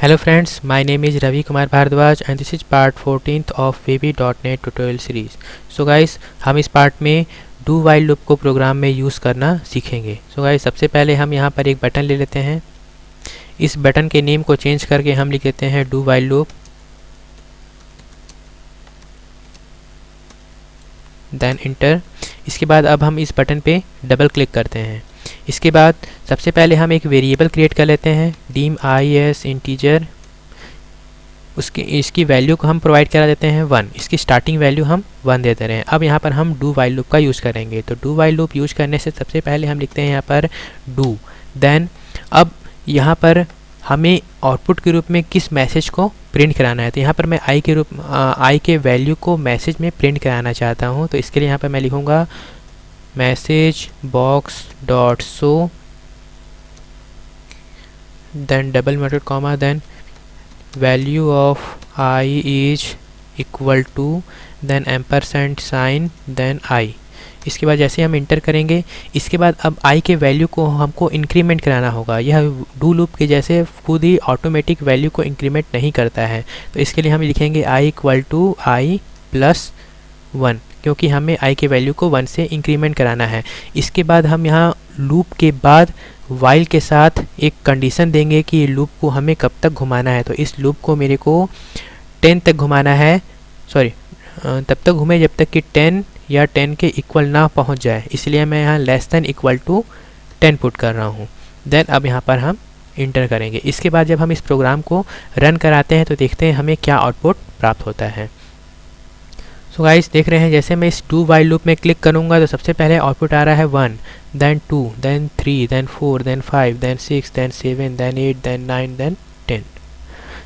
Hello friends, my name is Ravi Kumar Bhardwaj and this is part 14th of VB.NET tutorial series. So guys, हम इस part में do while loop को programme में use करना सीखेंगे. So guys, सबसे पहले हम यहाँ पर एक बटन ले लेते हैं. इस बटन के नेम को चेंज करके हम लिख लेते हैं do while loop. Then enter. इसके बाद अब हम इस बटन पे डबल क्लिक करते हैं. इसके बाद सबसे पहले हम एक वेरिएबल क्रिएट कर लेते हैं dim is इंटीजर. इसकी वैल्यू को हम प्रोवाइड करा देते हैं 1. इसकी स्टार्टिंग वैल्यू हम 1 देते रहे हैं. अब यहाँ पर हम डू वाइल लूप का यूज़ करेंगे. तो डू वाइल लूप यूज़ करने से सबसे पहले हम लिखते हैं यहाँ पर डू. देन अब यहाँ पर हमें आउटपुट के रूप में किस मैसेज को प्रिंट कराना है. तो यहाँ पर मैं आई के वैल्यू को मैसेज में प्रिंट कराना चाहता हूँ. तो इसके लिए यहाँ पर मैं लिखूँगा message box dot show then double inverted comma then value of i is equal to then ampersand sign then i. इसके बाद जैसे हम इंटर करेंगे इसके बाद अब आई के वैल्यू को हमको इंक्रीमेंट कराना होगा. यह डू लूप के जैसे खुद ही ऑटोमेटिक वैल्यू को इंक्रीमेंट नहीं करता है. तो इसके लिए हम लिखेंगे I equal to I plus 1 क्योंकि हमें आई के वैल्यू को 1 से इंक्रीमेंट कराना है. इसके बाद हम यहाँ लूप के बाद वाइल के साथ एक कंडीशन देंगे कि लूप को हमें कब तक घुमाना है. तो इस लूप को मेरे को 10 तक घुमाना है. तब तक घूमे जब तक कि 10 या 10 के इक्वल ना पहुंच जाए. इसलिए मैं यहाँ less than equal to 10 put कर रहा हूँ. देन अब यहाँ पर हम इंटर करेंगे. इसके बाद जब हम इस प्रोग्राम को रन कराते हैं तो देखते हैं हमें क्या आउटपुट प्राप्त होता है. सो गाइस देख रहे हैं जैसे मैं इस डू वाइल लूप में क्लिक करूंगा तो सबसे पहले आउटपुट आ रहा है 1 then 2 then 3 then 4 then 5 then 6 then 7 then 8 then 9 then 10.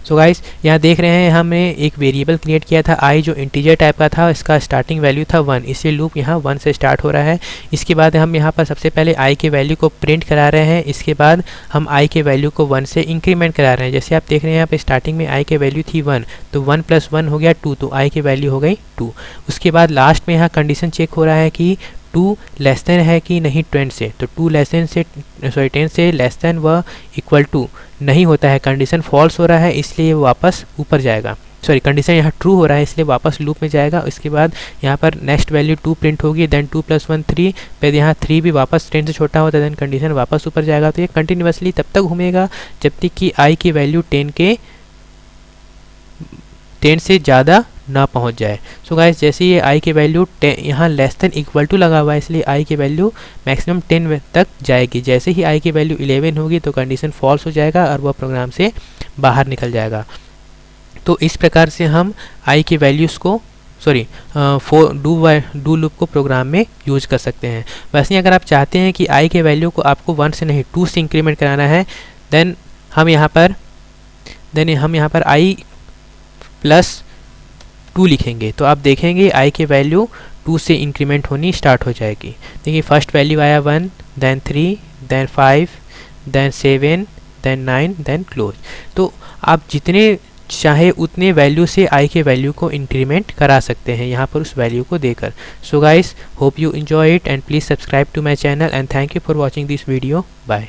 So guys यहाँ देख रहे हैं हमने एक वेरिएबल क्रिएट किया था आई जो इंटीजर टाइप का था. इसका स्टार्टिंग वैल्यू था 1 इसलिए लूप यहाँ 1 से स्टार्ट हो रहा है. इसके बाद हम यहाँ पर सबसे पहले आई के वैल्यू को प्रिंट करा रहे हैं. इसके बाद हम आई के वैल्यू को 1 से इंक्रीमेंट करा रहे हैं. जैसे आप देख रहे हैं यहाँ पे स्टार्टिंग में आई के वैल्यू थी 1 तो 1 + 1 हो गया 2 तो आई की वैल्यू हो गई 2. उसके बाद लास्ट में यहाँ कंडीशन चेक हो रहा है कि 2 लेस देन है कि नहीं 10 से. तो 10 से लेस देन व इक्वल टू नहीं होता है. कंडीशन फॉल्स हो रहा है इसलिए वो वापस ऊपर जाएगा. कंडीशन यहाँ ट्रू हो रहा है इसलिए वापस लूप में जाएगा. इसके बाद यहाँ पर नेक्स्ट वैल्यू 2 प्रिंट होगी. देन 2 + 1 3 फिर यहाँ 3 भी वापस 10 से छोटा होता है. देन कंडीशन वापस ऊपर जाएगा. तो ये कंटिन्यूसली तब तक घूमेगा जब तक कि आई की वैल्यू 10 से ज़्यादा ना पहुंच जाए. सो गाइस जैसे ये आई की वैल्यू यहाँ लेस देन इक्वल टू लगा हुआ है इसलिए आई की वैल्यू मैक्सिमम 10 तक जाएगी. जैसे ही आई की वैल्यू 11 होगी तो कंडीशन फॉल्स हो जाएगा और वह प्रोग्राम से बाहर निकल जाएगा. तो इस प्रकार से हम आई की वैल्यूज़ को डू लूप को प्रोग्राम में यूज कर सकते हैं. वैसे ही अगर आप चाहते हैं कि आई के वैल्यू को आपको 1 से नहीं 2 से इंक्रीमेंट कराना है देन हम यहाँ पर आई प्लस 2 लिखेंगे. तो आप देखेंगे आई की वैल्यू 2 से इंक्रीमेंट होनी स्टार्ट हो जाएगी. देखिए फर्स्ट वैल्यू आया 1 then 3 then 5 then 7 then 9 then close. तो आप जितने चाहे उतने वैल्यू से आई के वैल्यू को इंक्रीमेंट करा सकते हैं यहाँ पर उस वैल्यू को देकर. So guys hope you enjoy it and please subscribe to my channel and thank you for watching this video. Bye.